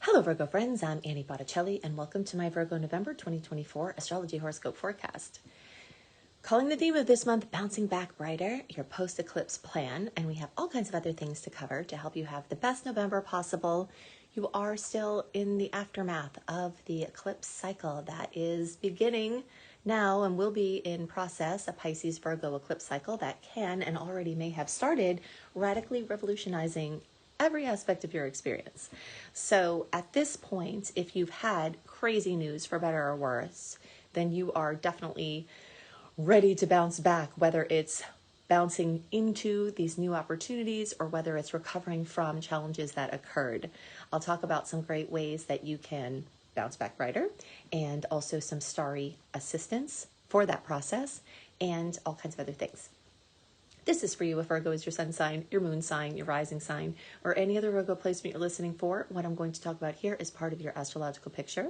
Hello Virgo friends, I'm Annie Botticelli and welcome to my Virgo November 2024 Astrology Horoscope Forecast. Calling the theme of this month, Bouncing Back Brighter, your post-eclipse plan, and we have all kinds of other things to cover to help you have the best November possible. You are still in the aftermath of the eclipse cycle that is beginning now and will be in process, a Pisces Virgo eclipse cycle that can and already may have started radically revolutionizing every aspect of your experience. So at this point, if you've had crazy news for better or worse, then you are definitely ready to bounce back, whether it's bouncing into these new opportunities or whether it's recovering from challenges that occurred. I'll talk about some great ways that you can bounce back brighter and also some starry assistance for that process and all kinds of other things. This is for you if Virgo is your sun sign, your moon sign, your rising sign, or any other Virgo placement you're listening for. What I'm going to talk about here is part of your astrological picture.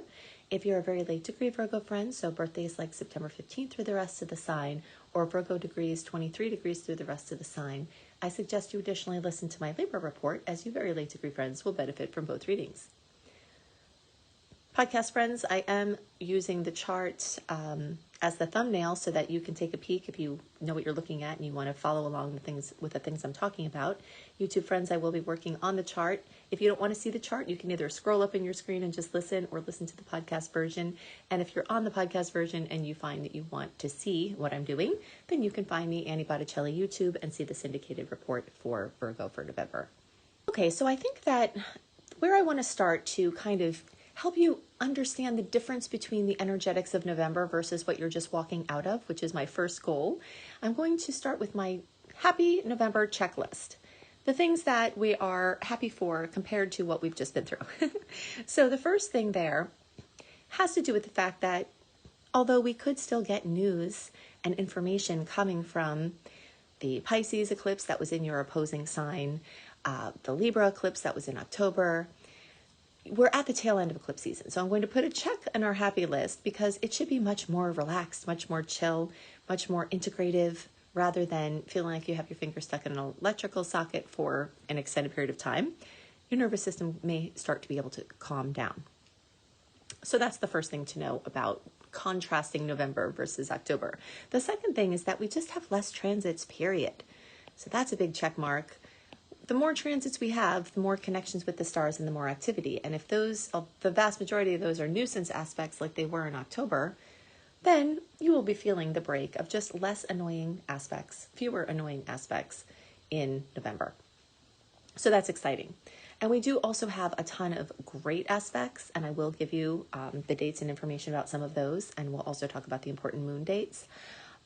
If you're a very late degree Virgo friend, so birthdays like September 15th through the rest of the sign, or Virgo degrees 23 degrees through the rest of the sign, I suggest you additionally listen to my Libra report, as you very late degree friends will benefit from both readings. Podcast friends, I am using the chart as the thumbnail so that you can take a peek if you know what you're looking at and you want to follow along with the things I'm talking about. YouTube friends, I will be working on the chart. If you don't want to see the chart, you can either scroll up in your screen and just listen or listen to the podcast version. And if you're on the podcast version and you find that you want to see what I'm doing, then you can find me, Annie Botticelli, YouTube, and see the syndicated report for Virgo for November. Okay, so I think that where I want to start to kind of help you understand the difference between the energetics of November versus what you're just walking out of, which is my first goal, I'm going to start with my Happy November checklist. The things that we are happy for compared to what we've just been through. So the first thing there has to do with the fact that although we could still get news and information coming from the Pisces eclipse that was in your opposing sign, the Libra eclipse that was in October, we're at the tail end of eclipse season. So I'm going to put a check on our happy list because it should be much more relaxed, much more chill, much more integrative, rather than feeling like you have your finger stuck in an electrical socket for an extended period of time. Your nervous system may start to be able to calm down. So that's the first thing to know about contrasting November versus October. The second thing is that we just have less transits, period. So that's a big check mark. The more transits we have, the more connections with the stars and the more activity. And if those, the vast majority of those are nuisance aspects like they were in October, then you will be feeling the break of just less annoying aspects, fewer annoying aspects in November. So that's exciting. And we do also have a ton of great aspects, and I will give you the dates and information about some of those, and we'll also talk about the important moon dates.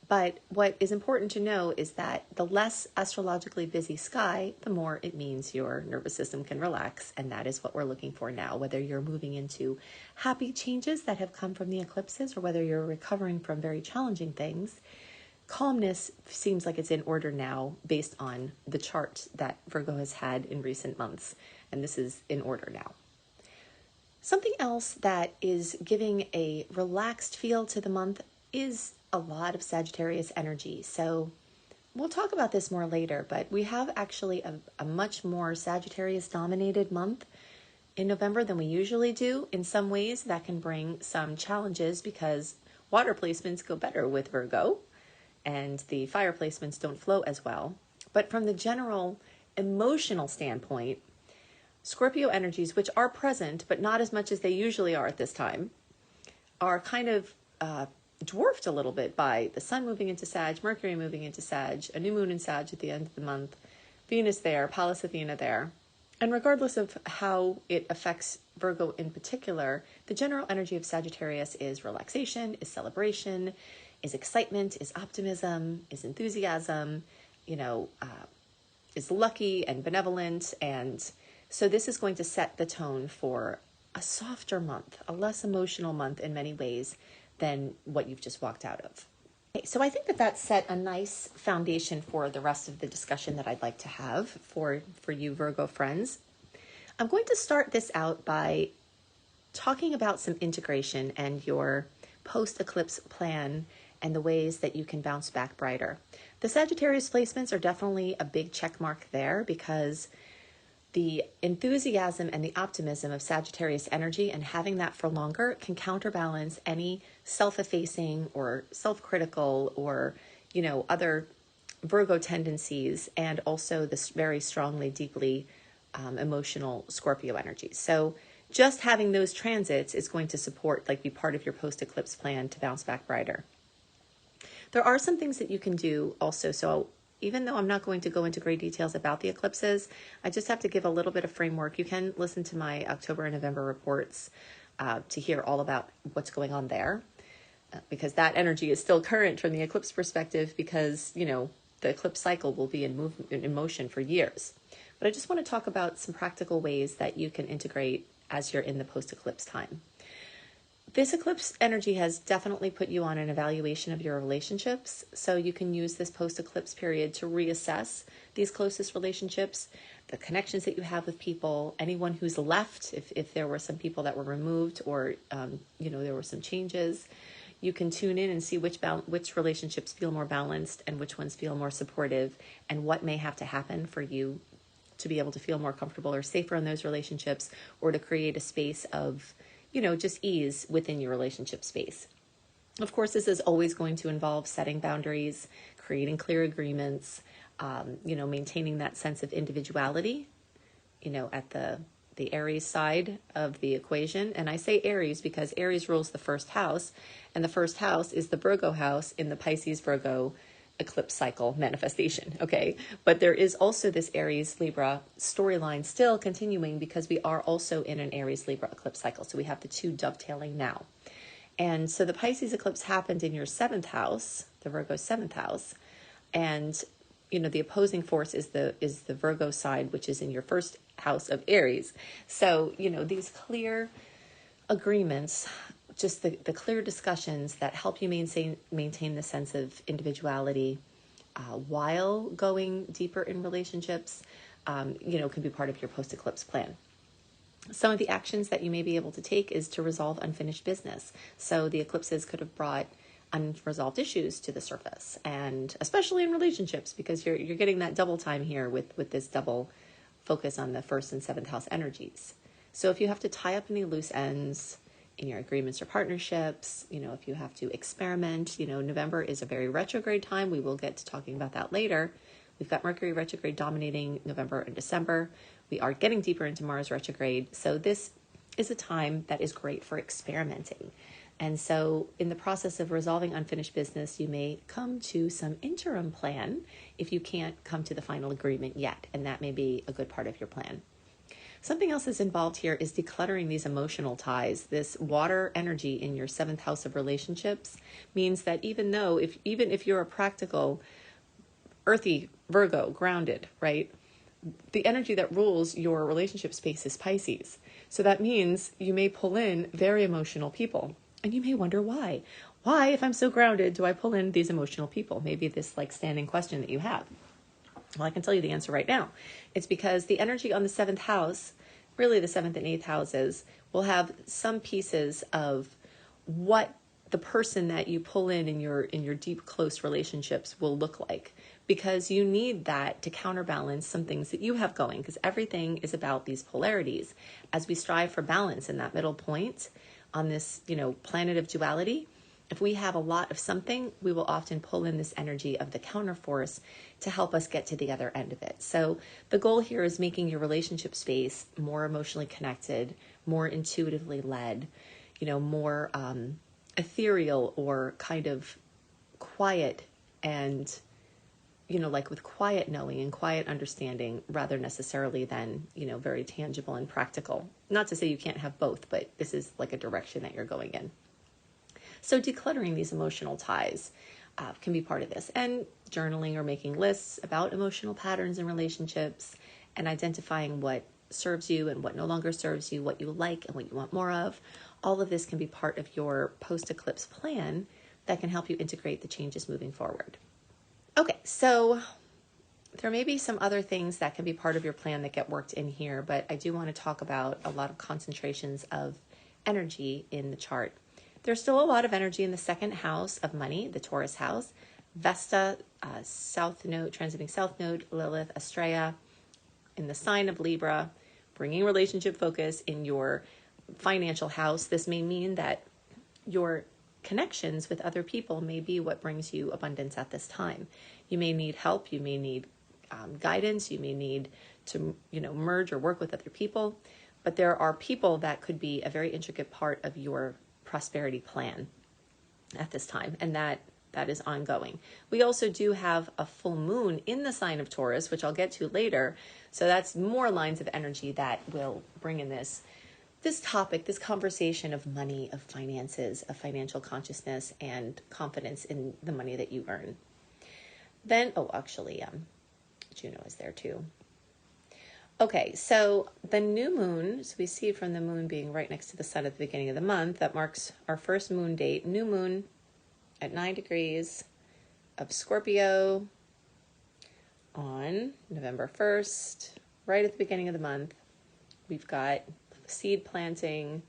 But what is important to know is that the less astrologically busy sky, the more it means your nervous system can relax. And that is what we're looking for now, whether you're moving into happy changes that have come from the eclipses or whether you're recovering from very challenging things. Calmness seems like it's in order now based on the chart that Virgo has had in recent months. And this is in order now. Something else that is giving a relaxed feel to the month is a lot of Sagittarius energy. So we'll talk about this more later, but we have actually a much more Sagittarius dominated month in November than we usually do. In some ways that can bring some challenges because water placements go better with Virgo and the fire placements don't flow as well. But from the general emotional standpoint, Scorpio energies, which are present, but not as much as they usually are at this time, are kind of dwarfed a little bit by the sun moving into Sag, Mercury moving into Sag, a new moon in Sag at the end of the month, Venus there, Pallas Athena there. And regardless of how it affects Virgo in particular, the general energy of Sagittarius is relaxation, is celebration, is excitement, is optimism, is enthusiasm, is lucky and benevolent. And so this is going to set the tone for a softer month, a less emotional month in many ways than what you've just walked out of. Okay, so I think that set a nice foundation for the rest of the discussion that I'd like to have for you Virgo friends. I'm going to start this out by talking about some integration and your post-eclipse plan and the ways that you can bounce back brighter. The Sagittarius placements are definitely a big check mark there because The enthusiasm and the optimism of Sagittarius energy, and having that for longer, can counterbalance any self-effacing or self-critical or, other Virgo tendencies, and also this very strongly, deeply emotional Scorpio energy. So just having those transits is going to support, be part of your post-eclipse plan to bounce back brighter. There are some things that you can do also. So even though I'm not going to go into great details about the eclipses, I just have to give a little bit of framework. You can listen to my October and November reports to hear all about what's going on there, because that energy is still current from the eclipse perspective, because, the eclipse cycle will be in motion for years. But I just want to talk about some practical ways that you can integrate as you're in the post-eclipse time. This eclipse energy has definitely put you on an evaluation of your relationships. So you can use this post-eclipse period to reassess these closest relationships, the connections that you have with people, anyone who's left, if there were some people that were removed, or, there were some changes. You can tune in and see which relationships feel more balanced and which ones feel more supportive, and what may have to happen for you to be able to feel more comfortable or safer in those relationships, or to create a space of just ease within your relationship space. Of course, this is always going to involve setting boundaries, creating clear agreements, maintaining that sense of individuality, at the Aries side of the equation. And I say Aries because Aries rules the first house, and the first house is the Virgo house in the Pisces-Virgo eclipse cycle manifestation, okay? But there is also this Aries-Libra storyline still continuing, because we are also in an Aries-Libra eclipse cycle. So we have the two dovetailing now. And so the Pisces eclipse happened in your 7th house, the Virgo 7th house. And, the opposing force is the Virgo side, which is in your 1st house of Aries. So, these clear agreements, just the clear discussions that help you maintain the sense of individuality while going deeper in relationships, can be part of your post-eclipse plan. Some of the actions that you may be able to take is to resolve unfinished business. So the eclipses could have brought unresolved issues to the surface, and especially in relationships, because you're getting that double time here with this double focus on the 1st and 7th house energies. So if you have to tie up any loose ends in your agreements or partnerships, if you have to experiment, November is a very retrograde time. We will get to talking about that later. We've got Mercury retrograde dominating November and December. We are getting deeper into Mars retrograde. So this is a time that is great for experimenting. And so in the process of resolving unfinished business, you may come to some interim plan if you can't come to the final agreement yet. And that may be a good part of your plan. Something else that's involved here is decluttering these emotional ties. This water energy in your 7th house of relationships means that even if you're a practical, earthy Virgo, grounded, right? The energy that rules your relationship space is Pisces. So that means you may pull in very emotional people. And you may wonder why. Why, if I'm so grounded, do I pull in these emotional people? Maybe this standing question that you have. Well, I can tell you the answer right now. It's because the energy on the 7th house, really the 7th and 8th houses, will have some pieces of what the person that you pull in your deep, close relationships will look like, because you need that to counterbalance some things that you have going, because everything is about these polarities. As we strive for balance in that middle point on this, planet of duality, if we have a lot of something, we will often pull in this energy of the counterforce to help us get to the other end of it. So the goal here is making your relationship space more emotionally connected, more intuitively led, more ethereal, or kind of quiet, and, with quiet knowing and quiet understanding, rather necessarily than, very tangible and practical. Not to say you can't have both, but this is like a direction that you're going in. So decluttering these emotional ties can be part of this, and journaling or making lists about emotional patterns in relationships, and identifying what serves you and what no longer serves you, what you like and what you want more of. All of this can be part of your post-eclipse plan that can help you integrate the changes moving forward. Okay, so there may be some other things that can be part of your plan that get worked in here, but I do want to talk about a lot of concentrations of energy in the chart. There's still a lot of energy in the 2nd house of money, the Taurus house. Vesta, South Node, transiting South Node, Lilith, Astrea, in the sign of Libra, bringing relationship focus in your financial house. This may mean that your connections with other people may be what brings you abundance at this time. You may need help. You may need guidance. You may need to, merge or work with other people. But there are people that could be a very intricate part of your prosperity plan at this time, and that is ongoing. We also do have a full moon in the sign of Taurus, which I'll get to later. So that's more lines of energy that will bring in this topic, this conversation of money, of finances, of financial consciousness, and confidence in the money that you earn. Then, Juno is there too. Okay, so the new moon, so we see from the moon being right next to the sun at the beginning of the month, that marks our first moon date, new moon at 9 degrees of Scorpio on November 1st, right at the beginning of the month. We've got seed planting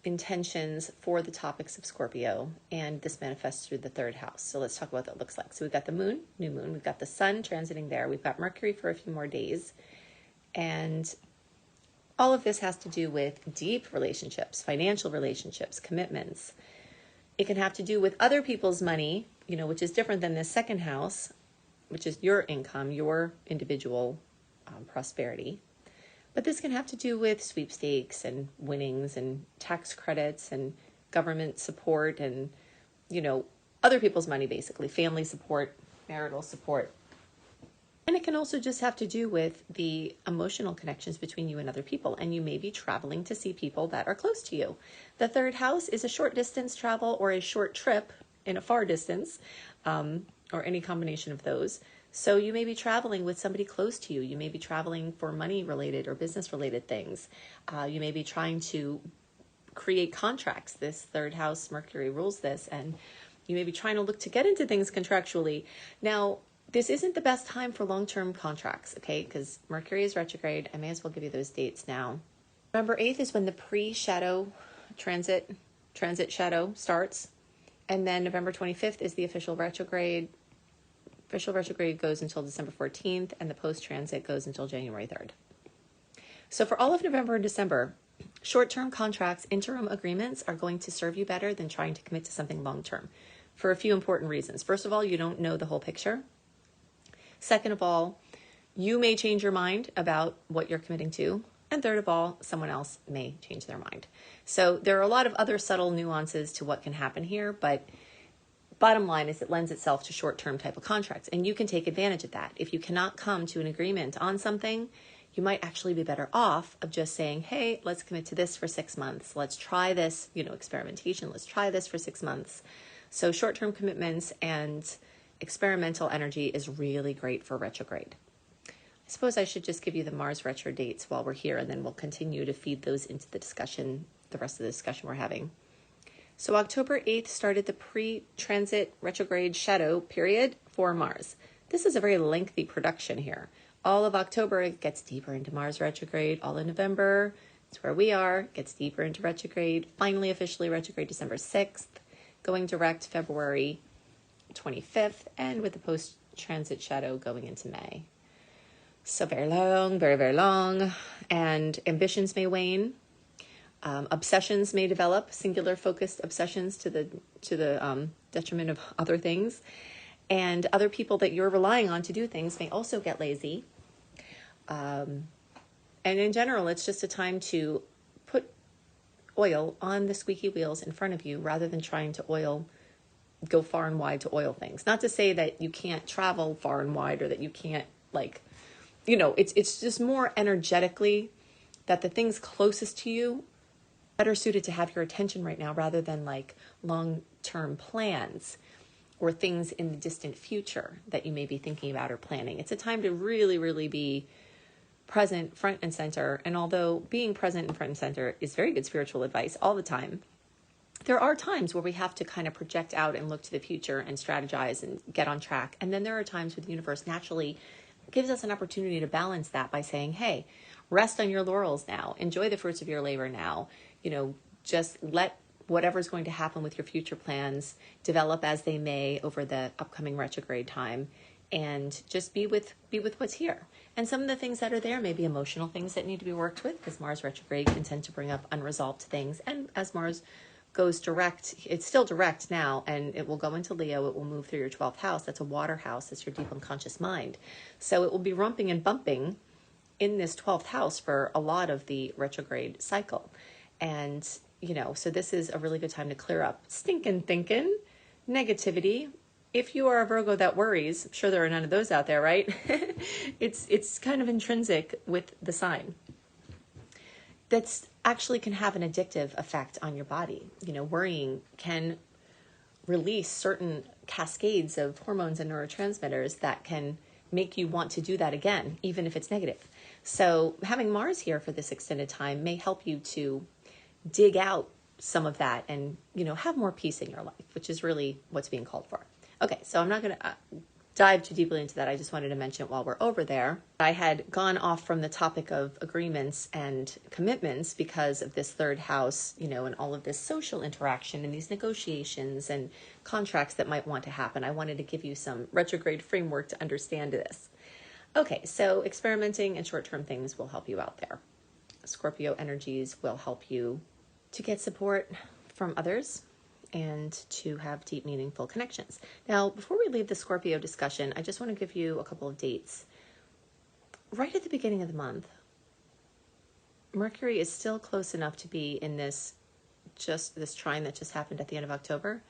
intentions for the topics of Scorpio, and this manifests through the third house. So let's talk about what that looks like. So we've got the moon, new moon, we've got the sun transiting there, we've got Mercury for a few more days, and all of this has to do with deep relationships, financial relationships, commitments. It can have to do with other people's money, which is different than this second house, which is your income, your individual prosperity. But this can have to do with sweepstakes and winnings and tax credits and government support and, other people's money, basically, family support, marital support. And it can also just have to do with the emotional connections between you and other people. And you may be traveling to see people that are close to you. The third house is a short distance travel or a short trip in a far distance, or any combination of those. So you may be traveling with somebody close to you. You may be traveling for money related or business related things. You may be trying to create contracts. This third house, Mercury rules this, and you may be trying to look to get into things contractually. Now, this isn't the best time for long-term contracts, okay? Because Mercury is retrograde. I may as well give you those dates now. November 8th is when the pre-shadow transit shadow starts. And then November 25th is the official retrograde. Official retrograde goes until December 14th, and the post-transit goes until January 3rd. So for all of November and December, short-term contracts, interim agreements are going to serve you better than trying to commit to something long-term for a few important reasons. First of all, you don't know the whole picture. Second of all, you may change your mind about what you're committing to. And third of all, someone else may change their mind. So there are a lot of other subtle nuances to what can happen here, but bottom line is it lends itself to short-term type of contracts, and you can take advantage of that. If you cannot come to an agreement on something, you might actually be better off of just saying, hey, let's commit to this for 6 months. Let's try this, experimentation. Let's try this for 6 months. So short-term commitments and experimental energy is really great for retrograde. I suppose I should just give you the Mars retro dates while we're here, and then we'll continue to feed those into the discussion, the rest of the discussion we're having. So October 8th started the pre-transit retrograde shadow period for Mars. This is a very lengthy production here. All of October, it gets deeper into Mars retrograde. All of November, it's where we are, gets deeper into retrograde. Finally, officially retrograde December 6th, going direct February 25th, and with the post-transit shadow going into May. So very long, very, very long, and ambitions may wane. Obsessions may develop, singular focused obsessions to the detriment of other things. And other people that you're relying on to do things may also get lazy. And in general, it's just a time to put oil on the squeaky wheels in front of you rather than trying to go far and wide to oil things. Not to say that you can't travel far and wide or that you can't it's just more energetically that the things closest to you better suited to have your attention right now rather than long-term plans or things in the distant future that you may be thinking about or planning. It's a time to really, really be present, front and center. And although being present and front and center is very good spiritual advice all the time, there are times where we have to kind of project out and look to the future and strategize and get on track. And then there are times where the universe naturally gives us an opportunity to balance that by saying, hey, rest on your laurels now. Enjoy the fruits of your labor now. Just let whatever's going to happen with your future plans develop as they may over the upcoming retrograde time, and just be with what's here. And some of the things that are there may be emotional things that need to be worked with, because Mars retrograde can tend to bring up unresolved things. And as Mars goes direct, it's still direct now, and it will go into Leo. It will move through your 12th house. That's a water house. That's your deep unconscious mind. So it will be rumping and bumping in this 12th house for a lot of the retrograde cycle. And, you know, so this is a really good time to clear up stinking thinking, negativity. If you are a Virgo that worries, I'm sure there are none of those out there, right? It's kind of intrinsic with the sign. That's actually can have an addictive effect on your body. You know, worrying can release certain cascades of hormones and neurotransmitters that can make you want to do that again, even if it's negative. So having Mars here for this extended time may help you to dig out some of that and, you know, have more peace in your life, which is really what's being called for. Okay, so I'm not going to dive too deeply into that. I just wanted to mention it while we're over there. I had gone off from the topic of agreements and commitments because of this third house, you know, and all of this social interaction and these negotiations and contracts that might want to happen. I wanted to give you some retrograde framework to understand this. Okay, so experimenting and short-term things will help you out there. Scorpio energies will help you to get support from others and to have deep, meaningful connections. Now, before we leave the Scorpio discussion, I just want to give you a couple of dates. Right at the beginning of the month, Mercury is still close enough to be in this trine that just happened at the end of October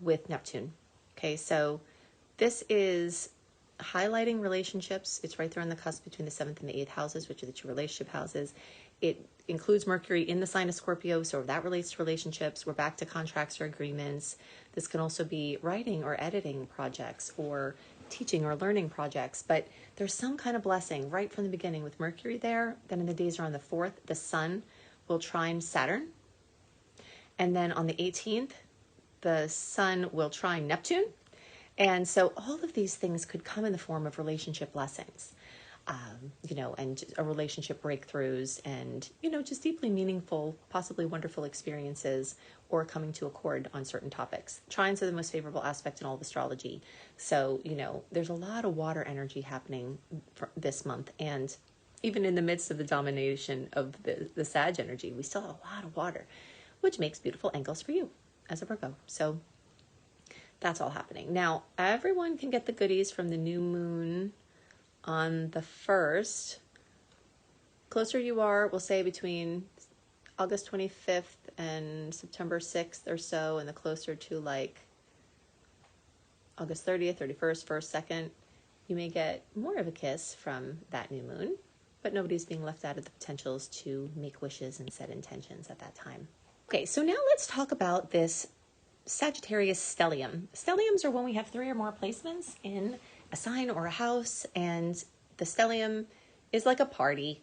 with Neptune. Okay, so this is highlighting relationships. It's right there on the cusp between the 7th and the 8th houses, which are the two relationship houses. It includes Mercury in the sign of Scorpio, so that relates to relationships. We're back to contracts or agreements. This can also be writing or editing projects or teaching or learning projects, but there's some kind of blessing right from the beginning with Mercury there. Then in the days around the 4th, the Sun will trine Saturn. And then on the 18th, the Sun will trine Neptune. And so all of these things could come in the form of relationship blessings. You know, and a relationship breakthroughs and, you know, just deeply meaningful, possibly wonderful experiences or coming to accord on certain topics. Trines are the most favorable aspect in all of astrology. So, you know, there's a lot of water energy happening for this month. And even in the midst of the domination of the Sag energy, we still have a lot of water, which makes beautiful angles for you as a Virgo. So that's all happening. Now, everyone can get the goodies from the new moon on the 1st. Closer you are, we'll say between August 25th and September 6th or so, and the closer to like August 30th, 31st, 1st, 2nd, you may get more of a kiss from that new moon, but nobody's being left out of the potentials to make wishes and set intentions at that time. Okay, so now let's talk about this Sagittarius stellium. Stelliums are when we have 3 or more placements in a sign or a house, and the stellium is like a party,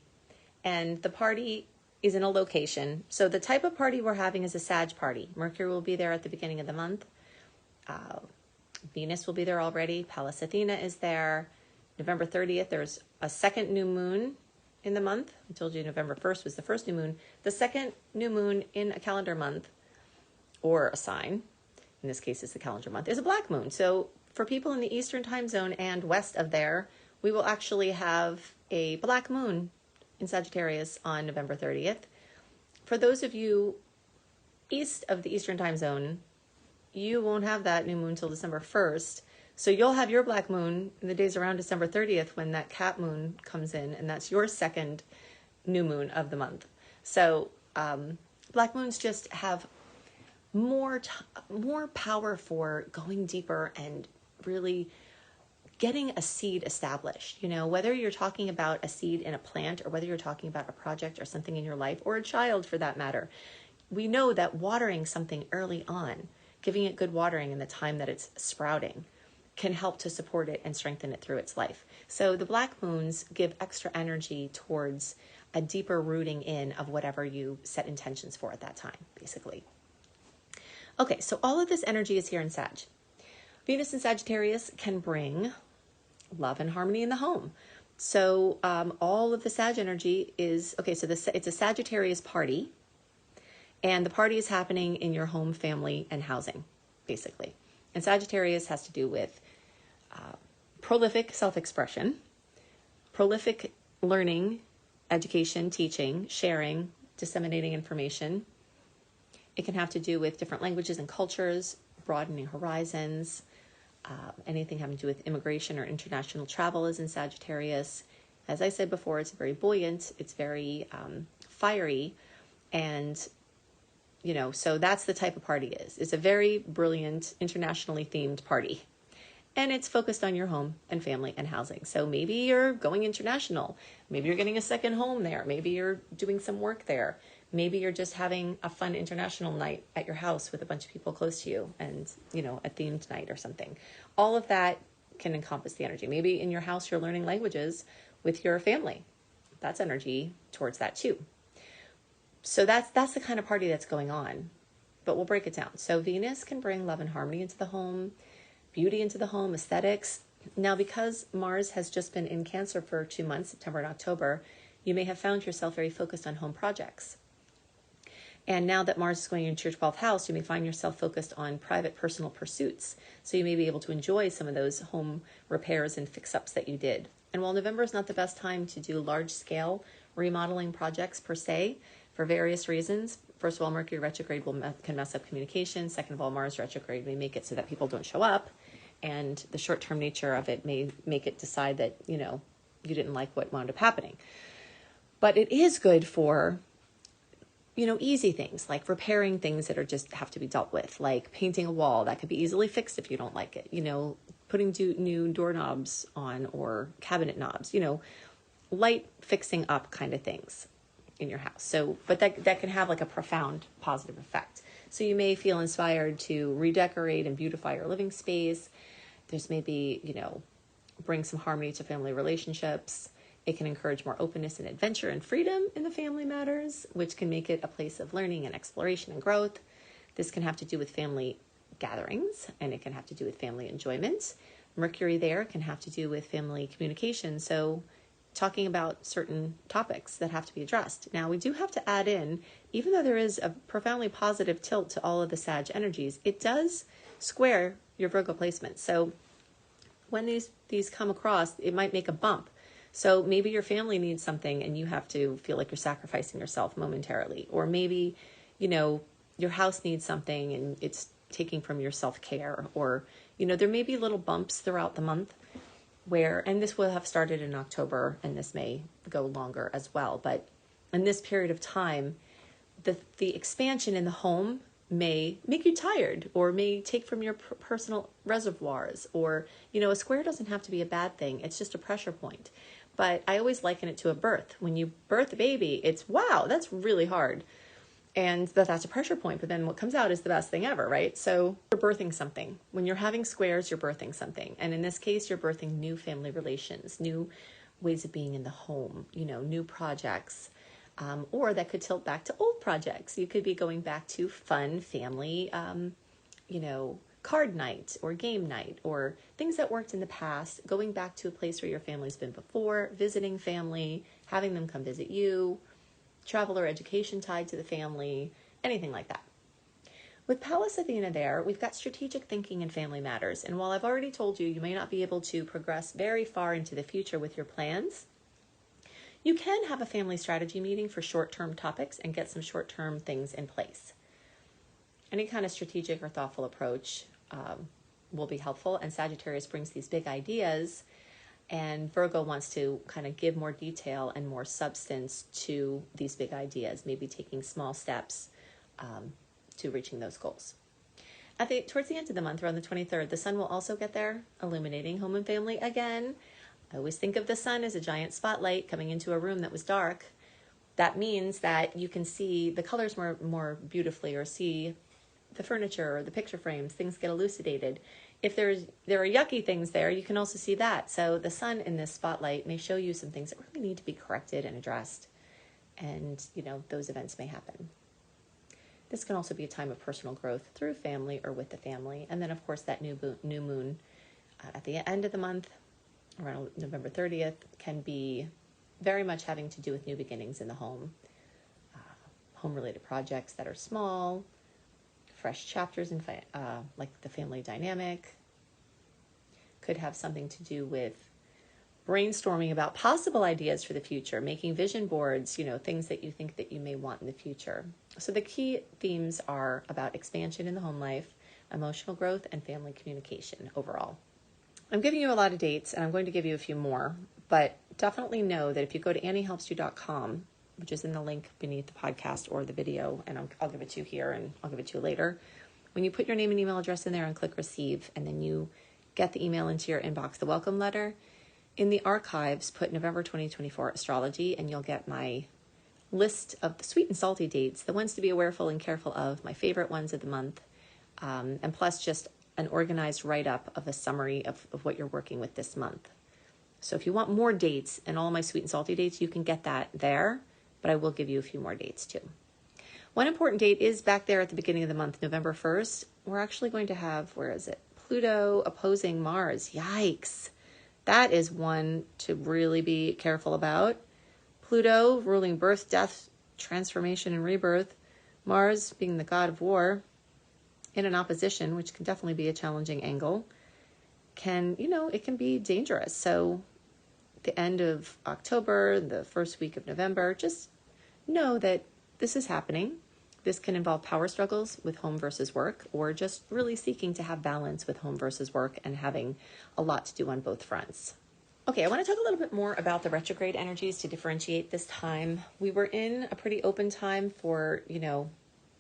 and the party is in a location. So the type of party we're having is a Sag party. Mercury will be there at the beginning of the month. Venus will be there already. Pallas Athena is there. November 30th, there's a second new moon in the month. I told you November 1st was the first new moon. The second new moon in a calendar month or a sign, in this case it's the calendar month, is a black moon. So for people in the Eastern time zone and west of there, we will actually have a black moon in Sagittarius on November 30th. For those of you east of the Eastern time zone, you won't have that new moon till December 1st. So you'll have your black moon in the days around December 30th when that cat moon comes in, and that's your second new moon of the month. So black moons just have more power for going deeper and really getting a seed established. You know, whether you're talking about a seed in a plant or whether you're talking about a project or something in your life or a child for that matter, we know that watering something early on, giving it good watering in the time that it's sprouting, can help to support it and strengthen it through its life. So the black moons give extra energy towards a deeper rooting in of whatever you set intentions for at that time, basically. Okay, so all of this energy is here in Sag. Venus in Sagittarius can bring love and harmony in the home. So all of the Sag energy is, okay, so it's a Sagittarius party, and the party is happening in your home, family, and housing, basically. And Sagittarius has to do with prolific self-expression, prolific learning, education, teaching, sharing, disseminating information. It can have to do with different languages and cultures, broadening horizons. Anything having to do with immigration or international travel is in Sagittarius. As I said before, it's very buoyant, it's very fiery, and so that's the type of party it is. It's a very brilliant, internationally themed party. And it's focused on your home and family and housing. So maybe you're going international. Maybe you're getting a second home there. Maybe you're doing some work there. Maybe you're just having a fun international night at your house with a bunch of people close to you and, a themed night or something. All of that can encompass the energy. Maybe in your house you're learning languages with your family. That's energy towards that too. So that's the kind of party that's going on. But we'll break it down. So Venus can bring love and harmony into the home, beauty into the home, aesthetics. Now, because Mars has just been in Cancer for 2 months, September and October, you may have found yourself very focused on home projects. And now that Mars is going into your 12th house, you may find yourself focused on private personal pursuits. So you may be able to enjoy some of those home repairs and fix-ups that you did. And while November is not the best time to do large-scale remodeling projects per se, for various reasons. First of all, Mercury retrograde can mess up communication. Second of all, Mars retrograde may make it so that people don't show up. And the short-term nature of it may make it decide that, you didn't like what wound up happening. But it is good for, easy things like repairing things that are just have to be dealt with, like painting a wall that could be easily fixed if you don't like it, putting new doorknobs on or cabinet knobs, light fixing up kind of things in your house. So, but that can have like a profound positive effect. So you may feel inspired to redecorate and beautify your living space. There's maybe, bring some harmony to family relationships. It can encourage more openness and adventure and freedom in the family matters, which can make it a place of learning and exploration and growth. This can have to do with family gatherings, and it can have to do with family enjoyment. Mercury there can have to do with family communication. So talking about certain topics that have to be addressed. Now, we do have to add in, even though there is a profoundly positive tilt to all of the Sag energies, it does square your Virgo placement. So when these come across, it might make a bump. So maybe your family needs something and you have to feel like you're sacrificing yourself momentarily. Or maybe, your house needs something and it's taking from your self-care. Or, there may be little bumps throughout the month and this will have started in October and this may go longer as well. But in this period of time, the expansion in the home may make you tired or may take from your personal reservoirs, or, a square doesn't have to be a bad thing. It's just a pressure point. But I always liken it to a birth. When you birth a baby, it's, wow, that's really hard. And that's a pressure point. But then what comes out is the best thing ever, right? So you're birthing something. When you're having squares, you're birthing something. And in this case, you're birthing new family relations, new ways of being in the home, new projects. Or that could tilt back to old projects. You could be going back to fun family, card night or game night or things that worked in the past, going back to a place where your family's been before, visiting family, having them come visit you, travel or education tied to the family, anything like that. With Pallas Athena there, we've got strategic thinking in family matters. And while I've already told you, you may not be able to progress very far into the future with your plans, you can have a family strategy meeting for short-term topics and get some short-term things in place. Any kind of strategic or thoughtful approach will be helpful. And Sagittarius brings these big ideas, and Virgo wants to kind of give more detail and more substance to these big ideas, maybe taking small steps to reaching those goals. Towards the end of the month, around the 23rd, the sun will also get there, illuminating home and family again. I always think of the sun as a giant spotlight coming into a room that was dark. That means that you can see the colors more beautifully, or see the furniture or the picture frames. Things get elucidated. If there are yucky things there, you can also see that. So the sun in this spotlight may show you some things that really need to be corrected and addressed. And, those events may happen. This can also be a time of personal growth through family or with the family. And then, of course, that new moon at the end of the month, around November 30th, can be very much having to do with new beginnings in the home. Home-related projects that are small, fresh chapters in like the family dynamic. Could have something to do with brainstorming about possible ideas for the future, making vision boards, things that you think that you may want in the future. So the key themes are about expansion in the home life, emotional growth, and family communication overall. I'm giving you a lot of dates, and I'm going to give you a few more, but definitely know that if you go to AnnieHelpsYou.com, which is in the link beneath the podcast or the video, and I'll give it to you here and I'll give it to you later. When you put your name and email address in there and click receive, and then you get the email into your inbox, the welcome letter, in the archives, put November 2024 astrology, and you'll get my list of the sweet and salty dates, the ones to be awareful and careful of, my favorite ones of the month, and plus just an organized write-up of a summary of what you're working with this month. So if you want more dates and all my sweet and salty dates, you can get that there, but I will give you a few more dates too. One important date is back there at the beginning of the month, November 1st. We're actually going to have, Pluto opposing Mars. Yikes. That is one to really be careful about. Pluto ruling birth, death, transformation, and rebirth. Mars being the god of war in an opposition, which can definitely be a challenging angle, it can be dangerous. So the end of October, the first week of November, just know that this is happening. This can involve power struggles with home versus work, or just really seeking to have balance with home versus work and having a lot to do on both fronts. Okay, I want to talk a little bit more about the retrograde energies to differentiate this time. We were in a pretty open time for,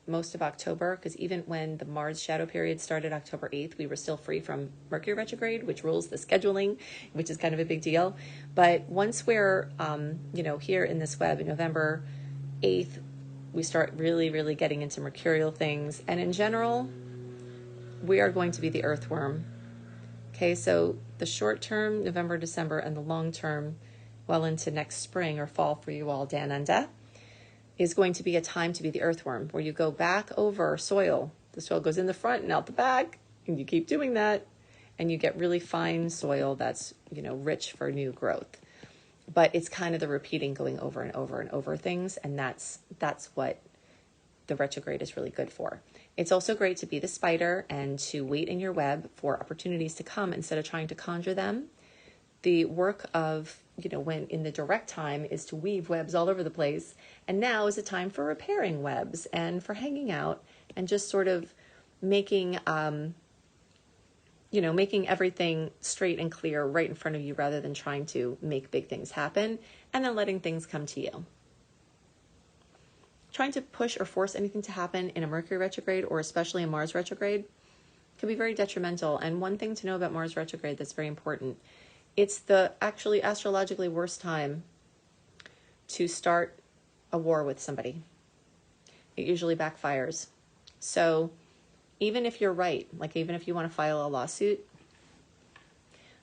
most of October, because even when the Mars shadow period started October 8th, we were still free from Mercury retrograde, which rules the scheduling, which is kind of a big deal. But once we're, here in this web, November 8th, we start really, really getting into mercurial things. And in general, we are going to be the earthworm. Okay, so the short term, November, December, and the long term, well into next spring or fall for you all, Dananda, is going to be a time to be the earthworm, where you go back over soil. The soil goes in the front and out the back, and you keep doing that, and you get really fine soil that's, rich for new growth. But it's kind of the repeating, going over and over and over things, and that's what the retrograde is really good for. It's also great to be the spider and to wait in your web for opportunities to come instead of trying to conjure them. The work of, when in the direct time is to weave webs all over the place. And now is a time for repairing webs and for hanging out and just sort of making everything straight and clear right in front of you, rather than trying to make big things happen and then letting things come to you. Trying to push or force anything to happen in a Mercury retrograde, or especially a Mars retrograde, can be very detrimental. And one thing to know about Mars retrograde that's very important, it's the actually astrologically worst time to start a war with somebody. It usually backfires. So even if you're right, even if you want to file a lawsuit,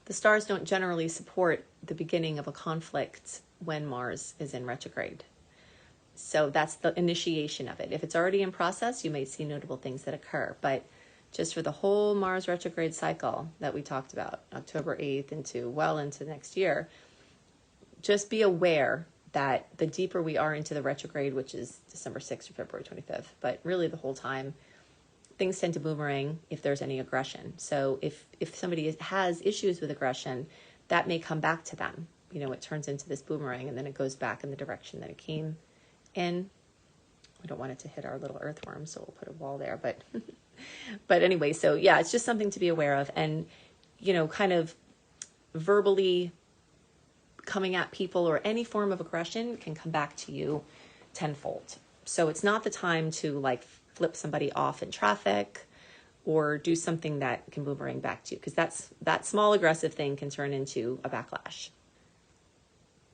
the stars don't generally support the beginning of a conflict when Mars is in retrograde. So that's the initiation of it. If it's already in process, you may see notable things that occur. But just for the whole Mars retrograde cycle that we talked about, October 8th into next year, just be aware that the deeper we are into the retrograde, which is December 6th or February 25th, but really the whole time, things tend to boomerang if there's any aggression. So if somebody has issues with aggression, that may come back to them. It turns into this boomerang, and then it goes back in the direction that it came in. We don't want it to hit our little earthworm, so we'll put a wall there. But anyway, so yeah, it's just something to be aware of. And, kind of verbally coming at people or any form of aggression can come back to you tenfold. So it's not the time to flip somebody off in traffic or do something that can boomerang back to you, because that small aggressive thing can turn into a backlash.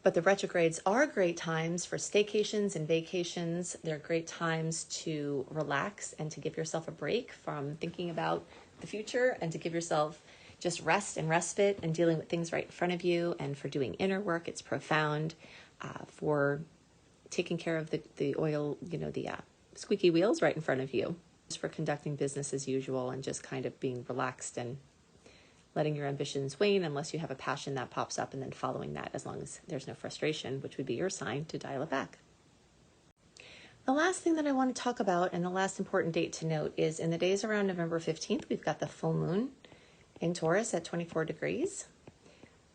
But the retrogrades are great times for staycations and vacations. They're great times to relax and to give yourself a break from thinking about the future, and to give yourself just rest and respite and dealing with things right in front of you. And for doing inner work, it's profound. For taking care of the oil, the squeaky wheels right in front of you. Just for conducting business as usual and just kind of being relaxed and letting your ambitions wane, unless you have a passion that pops up, and then following that as long as there's no frustration, which would be your sign to dial it back. The last thing that I want to talk about, and the last important date to note, is in the days around November 15th, we've got the full moon in Taurus at 24 degrees.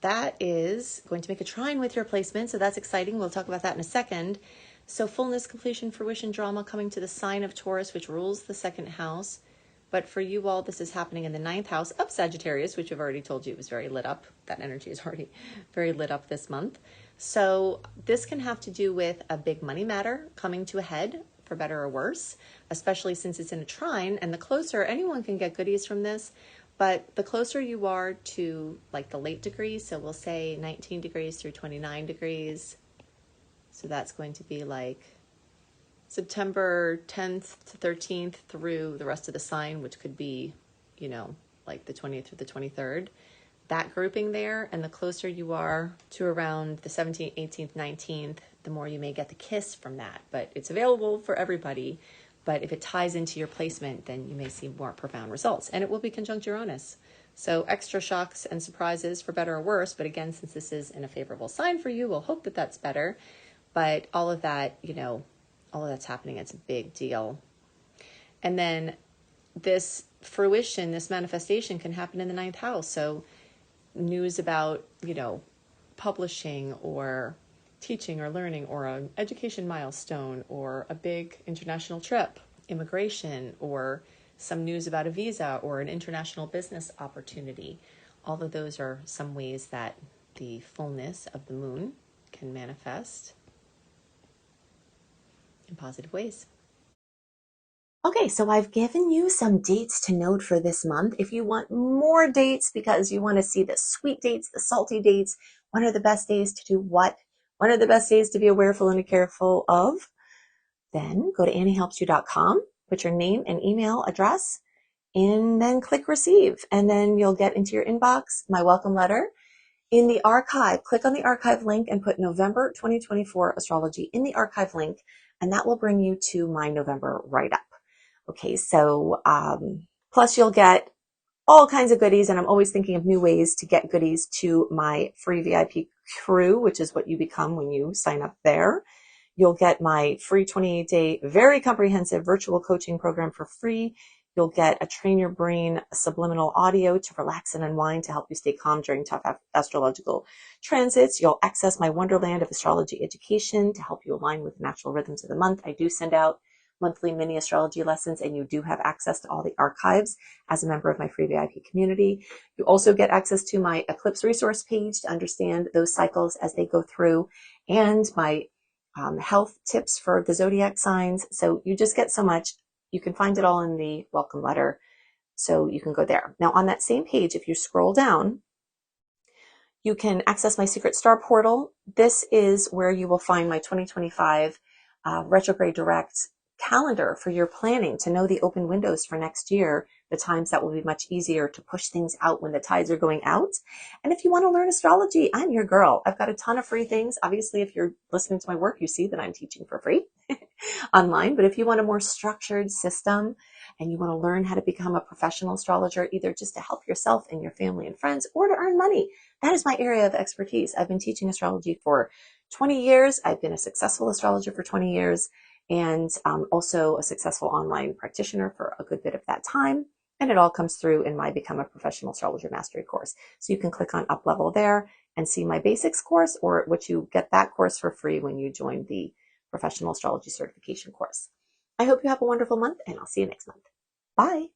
that is going to make a trine with your placement. So that's exciting. We'll talk about that in a second. So fullness, completion, fruition, drama coming to the sign of Taurus, which rules the second house. But for you all, this is happening in the 9th house of Sagittarius, which I've already told you was very lit up. That energy is already very lit up this month. So this can have to do with a big money matter coming to a head, for better or worse, especially since it's in a trine. And the closer, anyone can get goodies from this, but the closer you are to like the late degrees, so we'll say 19 degrees through 29 degrees. So that's going to be like September 10th to 13th through the rest of the sign, which could be, you know, like the 20th through the 23rd. That grouping there, and the closer you are to around the 17th, 18th, 19th, the more you may get the kiss from that. But it's available for everybody. But if it ties into your placement, then you may see more profound results. And it will be conjunct Uranus. So extra shocks and surprises for better or worse. But again, since this is in a favorable sign for you, we'll hope that that's better. But all of that, you know, all of that's happening. It's a big deal. And then this fruition, this manifestation can happen in the 9th house. So news about, you know, publishing or teaching or learning or an education milestone or a big international trip, immigration, or some news about a visa or an international business opportunity. All of those are some ways that the fullness of the moon can manifest in positive ways. Okay, so I've given you some dates to note for this month. If you want more dates because you want to see the sweet dates, the salty dates, when are the best days to do what? When are the best days to be awareful and careful of? Then go to anniehelpsyou.com, put your name and email address, and then click receive. And then you'll get into your inbox my welcome letter. In the archive, click on the archive link and put November 2024 astrology in the archive link, and that will bring you to my November write-up. Okay, so plus you'll get all kinds of goodies, and I'm always thinking of new ways to get goodies to my free VIP crew, which is what you become when you sign up there. You'll get my free 28-day, very comprehensive virtual coaching program for free. You'll get a Train Your Brain subliminal audio to relax and unwind to help you stay calm during tough astrological transits. You'll access my wonderland of astrology education to help you align with the natural rhythms of the month. I do send out monthly mini astrology lessons, and you do have access to all the archives as a member of my free VIP community. You also get access to my eclipse resource page to understand those cycles as they go through, and my health tips for the zodiac signs. So you just get so much. You can find it all in the welcome letter, so you can go there. Now on that same page, if you scroll down, you can access my secret star portal. This is where you will find my 2025 retrograde direct calendar for your planning, to know the open windows for next year, the times that will be much easier to push things out when the tides are going out. And if you want to learn astrology, I'm your girl. I've got a ton of free things. Obviously, if you're listening to my work, you see that I'm teaching for free online. But if you want a more structured system and you want to learn how to become a professional astrologer, either just to help yourself and your family and friends or to earn money, that is my area of expertise. I've been teaching astrology for 20 years. I've been a successful astrologer for 20 years. And also a successful online practitioner for a good bit of that time. And it all comes through in my Become a Professional Astrologer Mastery course. So you can click on Up Level there and see my basics course, or what you get that course for free when you join the Professional Astrology Certification course. I hope you have a wonderful month, and I'll see you next month. Bye.